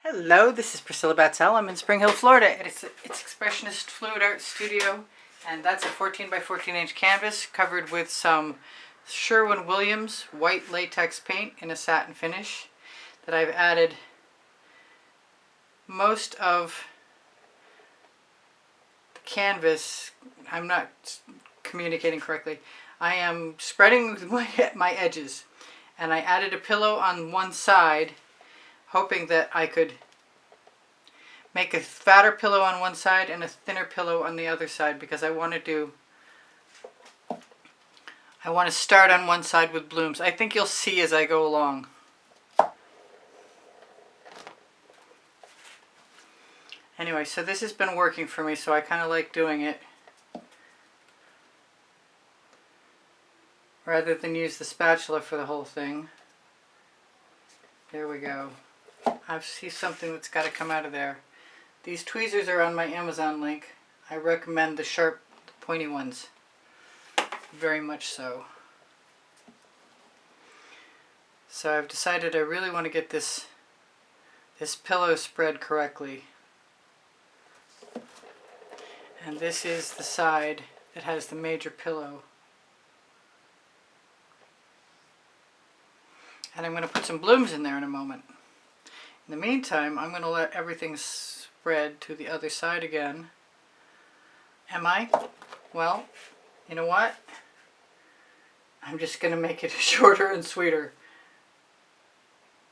Hello, this is Priscilla Batzell. I'm in Spring Hill, Florida. It's Expressionist Fluid Art Studio, and that's a 14 by 14 inch canvas covered with some Sherwin-Williams white latex paint in a satin finish that I've added most of the canvas. I'm not communicating correctly. I am spreading my edges, and I added a pillow on one side, hoping that I could make a fatter pillow on one side and a thinner pillow on the other side, because I want to start on one side with blooms. I think you'll see as I go along. Anyway, so this has been working for me, so I kind of like doing it rather than use the spatula for the whole thing. There we go. I see something that's got to come out of there. These tweezers are on my Amazon link. I recommend the sharp, pointy ones. Very much so. So I've decided I really want to get this pillow spread correctly. And this is the side that has the major pillow. And I'm going to put some blooms in there in a moment. In the meantime, I'm going to let everything spread to the other side again. Am I? Well, you know what? I'm just going to make it shorter and sweeter,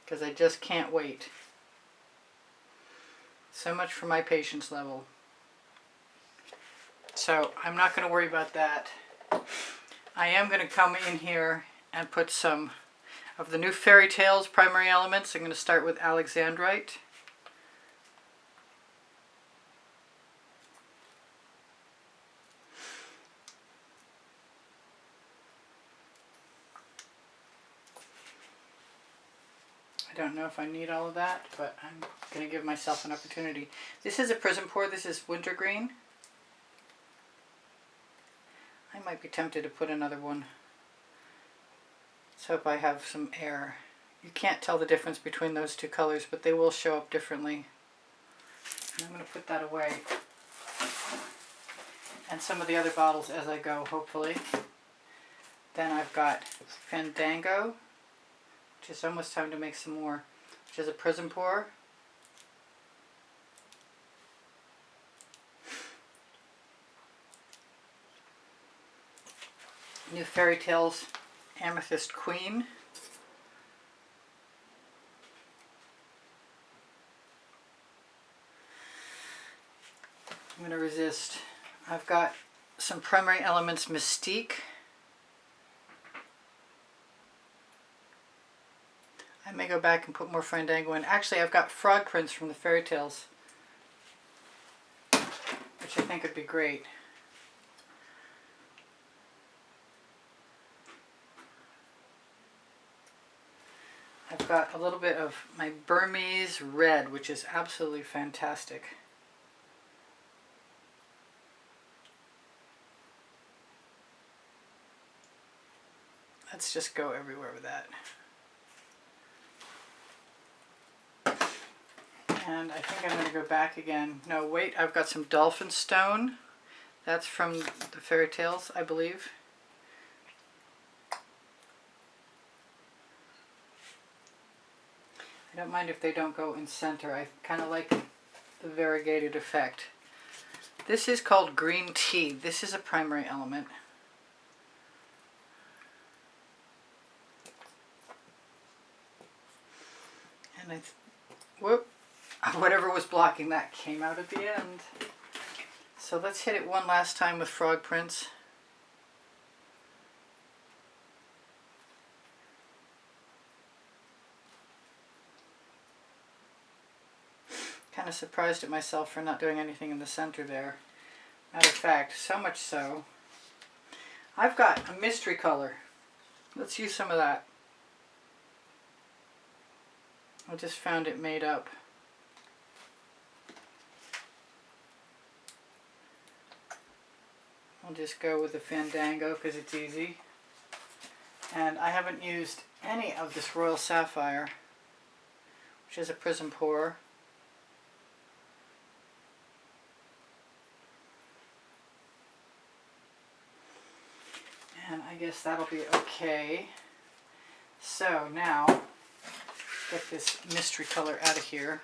because I just can't wait. So much for my patience level. So I'm not going to worry about that. I am going to come in here and put some of the new Fairy Tales primary elements. I'm going to start with Alexandrite. I don't know if I need all of that, but I'm going to give myself an opportunity. This is a Prizm pour. This is wintergreen. I might be tempted to put another one. Let's hope I have some air. You can't tell the difference between those two colors, but they will show up differently. And I'm going to put that away. And some of the other bottles as I go, hopefully. Then I've got Fandango, which is almost time to make some more, which is a Prizm pour. New Fairy Tales Amethyst Queen. I'm going to resist. I've got some primary elements Mystique. I may go back and put more Fandango in. Actually, I've got frog prints from the Fairy Tales, which I think would be great. I've got a little bit of my Burmese red, which is absolutely fantastic. Let's just go everywhere with that. And I think I'm going to go back again. No, wait, I've got some Dolphin Stone. That's from the Fairy Tales, I believe. I don't mind if they don't go in center. I kind of like the variegated effect. This is called green tea. This is a primary element. And whatever was blocking that came out at the end. So let's hit it one last time with frog prints. Kind of surprised at myself for not doing anything in the center there. Matter of fact, so much so, I've got a mystery color. Let's use some of that. I just found it made up. I'll just go with the Fandango because it's easy. And I haven't used any of this Royal Sapphire, which is a Prizm pour. I guess that'll be okay. So now, get this mystery color out of here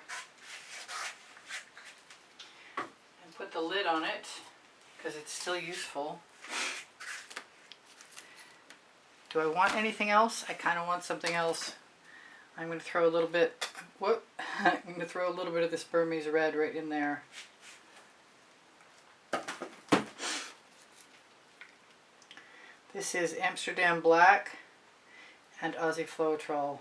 and put the lid on it because it's still useful. Do I want anything else? I kind of want something else. I'm going to throw a little bit, whoop, I'm going to throw a little bit of this Burmese red right in there. This is Amsterdam Black and Aussie Floetrol.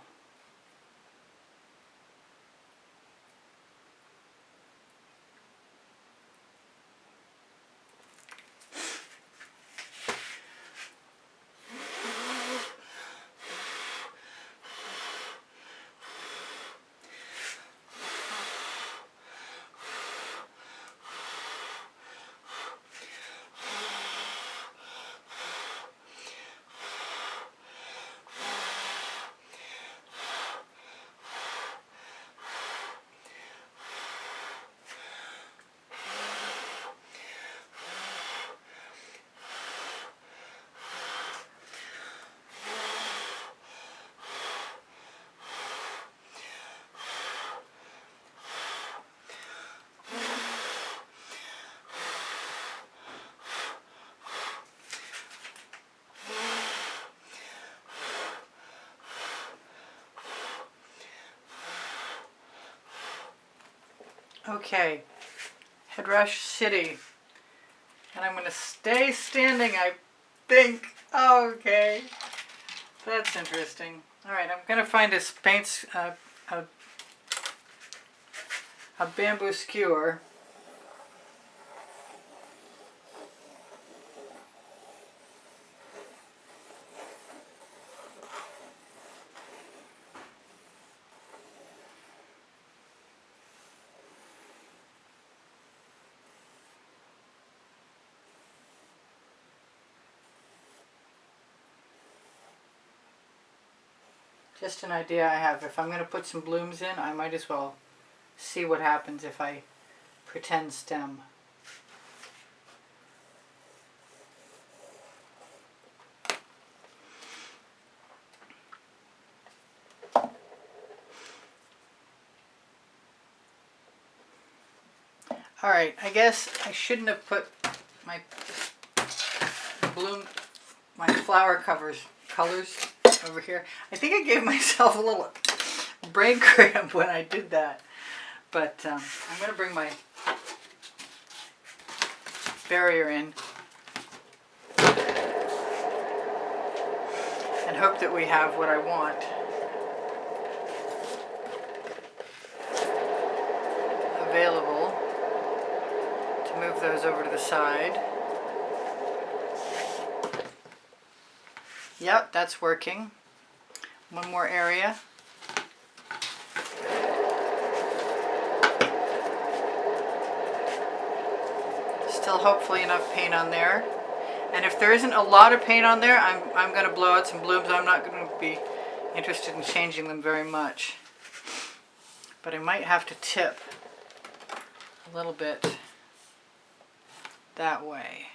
Okay, Headrush City, and I'm going to stay standing, I think. Okay, that's interesting. All right, I'm going to find a paint, a bamboo skewer. Just an idea I have. If I'm going to put some blooms in, I might as well see what happens if I pretend stem. Alright, I guess I shouldn't have put my flower colors over here. I think I gave myself a little brain cramp when I did that. But I'm going to bring my barrier in and hope that we have what I want. Available to move those over to the side. Yep, that's working. One more area. Still hopefully enough paint on there. And if there isn't a lot of paint on there, I'm going to blow out some blooms. I'm not going to be interested in changing them very much. But I might have to tip a little bit that way.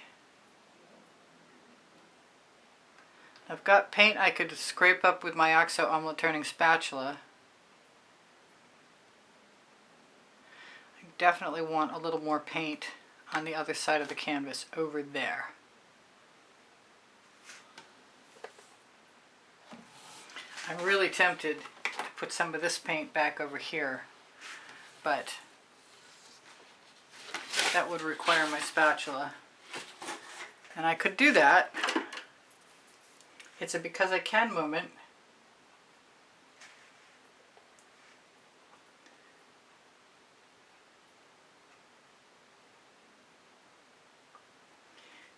I've got paint I could scrape up with my OXO omelet turning spatula. I definitely want a little more paint on the other side of the canvas over there. I'm really tempted to put some of this paint back over here, but that would require my spatula. And I could do that. It's a because I can moment.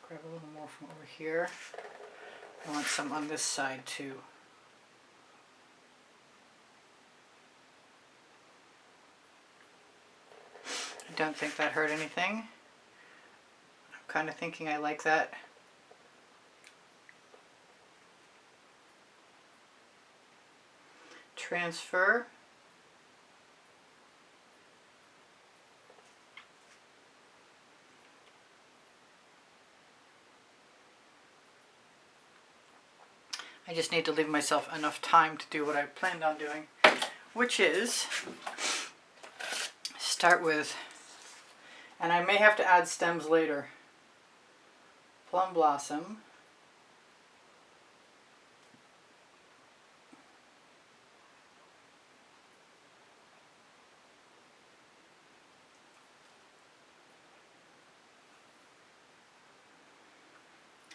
Grab a little more from over here. I want some on this side too. I don't think that hurt anything. I'm kind of thinking I like that. Transfer. I just need to leave myself enough time to do what I planned on doing, which is start with, and I may have to add stems later, Plum Blossom,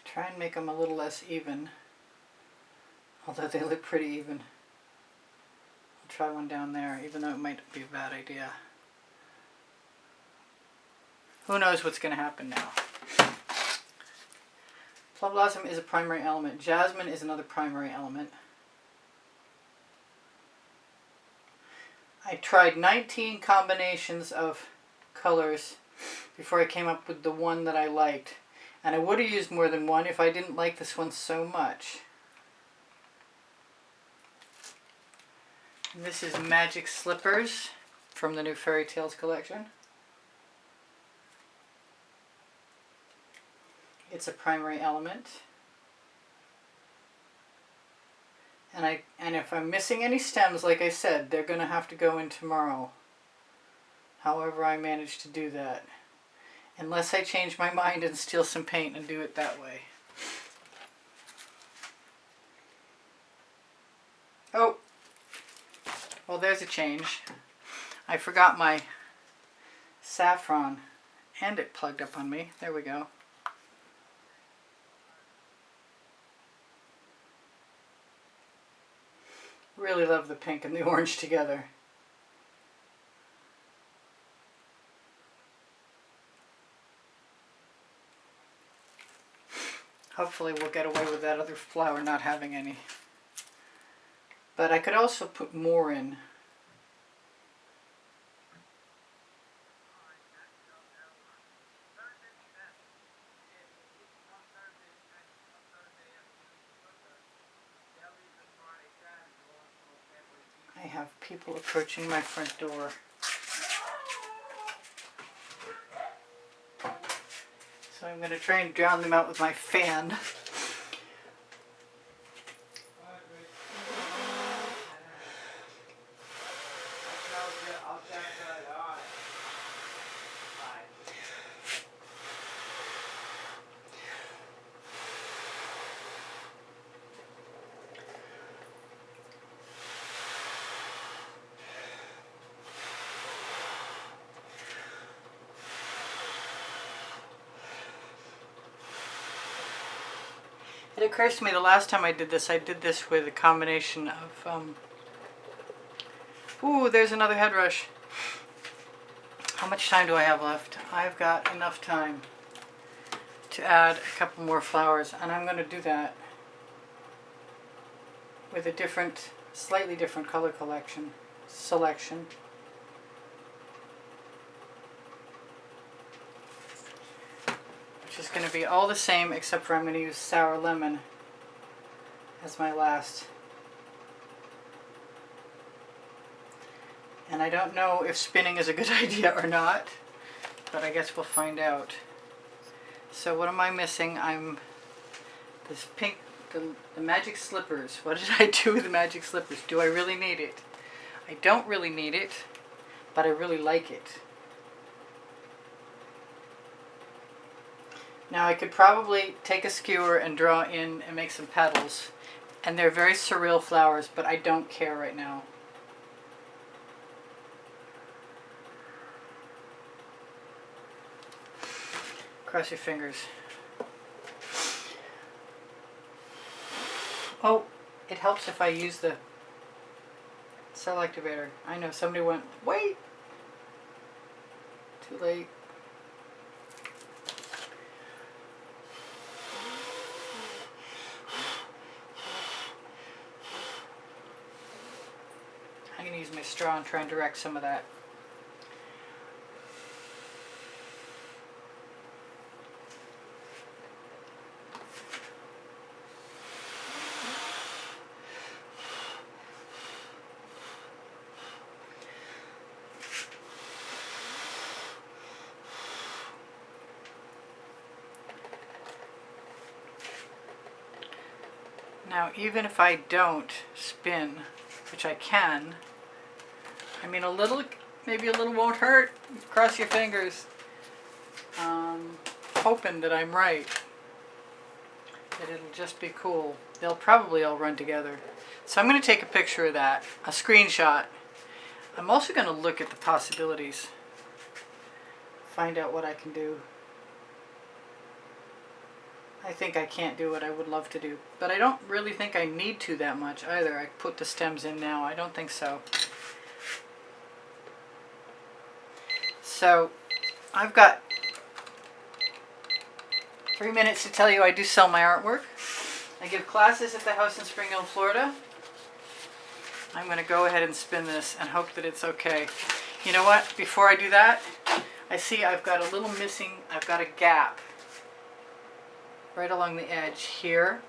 try and make them a little less even, although they look pretty even. I'll try one down there, even though it might be a bad idea. Who knows what's going to happen now. Plum Blossom is a primary element. Jasmine is another primary element. I tried 19 combinations of colors before I came up with the one that I liked. And I would have used more than one if I didn't like this one so much. And this is Magic Slippers from the new Fairy Tales collection. It's a primary element. And if I'm missing any stems, like I said, they're going to have to go in tomorrow. However I manage to do that. Unless I change my mind and steal some paint and do it that way. Oh, well, there's a change. I forgot my saffron and it plugged up on me. There we go. Really love the pink and the orange together. Hopefully we'll get away with that other flower not having any. But I could also put more in. I have people approaching my front door. So I'm going to try and drown them out with my fan. It occurs to me the last time I did this with a combination of, ooh, there's another head rush. How much time do I have left? I've got enough time to add a couple more flowers, and I'm going to do that with a different, slightly different color selection. Which is going to be all the same, except for I'm going to use Sour Lemon as my last. And I don't know if spinning is a good idea or not, but I guess we'll find out. So what am I missing? I'm this pink, the Magic Slippers. What did I do with the Magic Slippers? Do I really need it? I don't really need it, but I really like it. Now I could probably take a skewer and draw in and make some petals. And they're very surreal flowers, but I don't care right now. Cross your fingers. Oh, it helps if I use the cell activator. I know somebody went, wait! Too late. I'm going to use my straw and try and direct some of that. Now, even if I don't spin, which I can, I mean, a little, maybe a little won't hurt. Cross your fingers. Hoping that I'm right. That it'll just be cool. They'll probably all run together. So I'm going to take a picture of that, a screenshot. I'm also going to look at the possibilities. Find out what I can do. I think I can't do what I would love to do. But I don't really think I need to that much either. I put the stems in now. I don't think so. So I've got 3 minutes to tell you I do sell my artwork. I give classes at the house in Spring Hill, Florida. I'm going to go ahead and spin this and hope that it's okay. You know what? Before I do that, I see I've got a little missing, I've got a gap right along the edge here,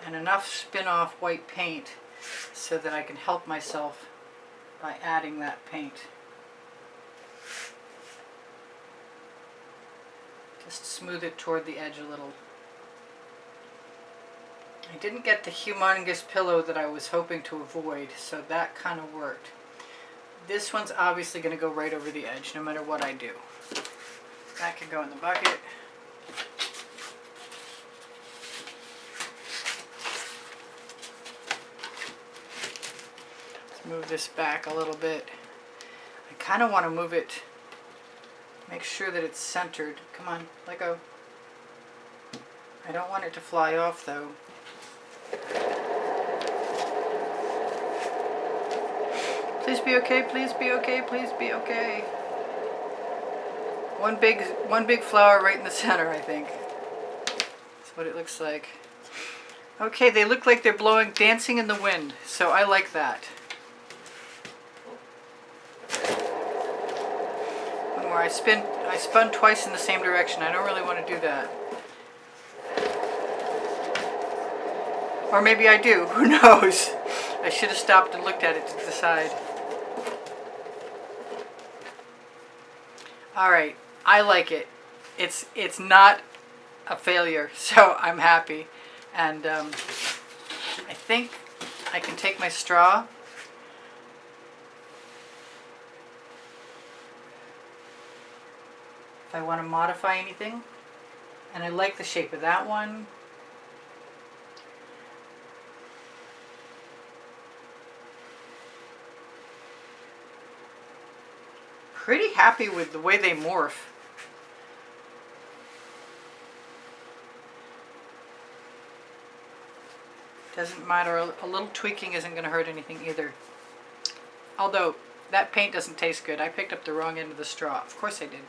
and enough spin-off white paint so that I can help myself by adding that paint. Just smooth it toward the edge a little. I didn't get the humongous pillow that I was hoping to avoid, so that kind of worked. This one's obviously going to go right over the edge no matter what I do. That can go in the bucket. Move this back a little bit. I kind of want to move it, make sure that it's centered. Come on, let go. I don't want it to fly off though. Please be okay, please be okay, please be okay. One big flower right in the center, I think. That's what it looks like. Okay, they look like they're dancing in the wind, so I like that. I spun twice in the same direction. I don't really want to do that. Or maybe I do. Who knows? I should have stopped and looked at it to decide. Alright. I like it. It's not a failure, so I'm happy. And I think I can take my straw. If I want to modify anything, and I like the shape of that one. Pretty happy with the way they morph. Doesn't matter, a little tweaking isn't going to hurt anything either. Although, that paint doesn't taste good. I picked up the wrong end of the straw. Of course I did.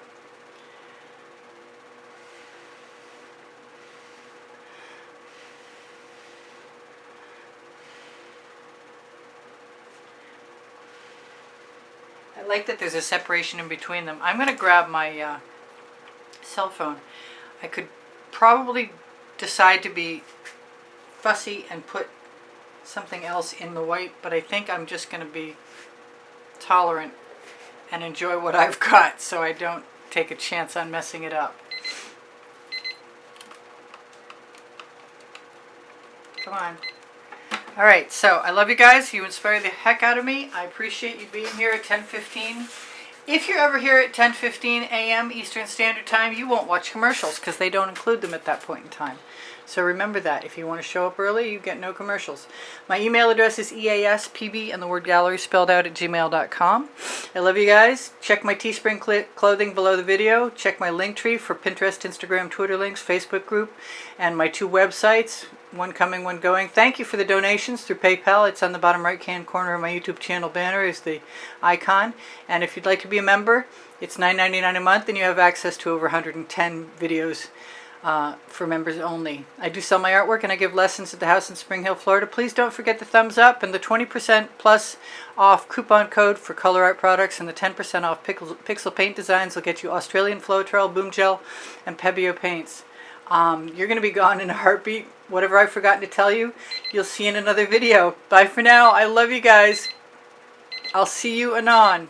I like that there's a separation in between them. I'm going to grab my cell phone. I could probably decide to be fussy and put something else in the white, but I think I'm just going to be tolerant and enjoy what I've got so I don't take a chance on messing it up. Come on. Alright, so I love you guys. You inspire the heck out of me. I appreciate you being here at 10:15. If you're ever here at 10:15 a.m. Eastern Standard Time, you won't watch commercials because they don't include them at that point in time. So remember that. If you want to show up early, you get no commercials. My email address is easpb and the word gallery spelled out at gmail.com. I love you guys. Check my Teespring clothing below the video. Check my link tree for Pinterest, Instagram, Twitter links, Facebook group, and my 2 websites. One coming, one going. Thank you for the donations through PayPal. It's on the bottom right-hand corner of my YouTube channel banner is the icon. And if you'd like to be a member, it's $9.99 a month, and you have access to over 110 videos for members only. I do sell my artwork, and I give lessons at the house in Spring Hill, Florida. Please don't forget the thumbs up and the 20% plus off coupon code for Colourarte products, and the 10% off pixel paint designs will get you Australian Floetrol, Boom Gel, and Pebeo paints. You're going to be gone in a heartbeat. Whatever I've forgotten to tell you, you'll see in another video. Bye for now. I love you guys. I'll see you anon.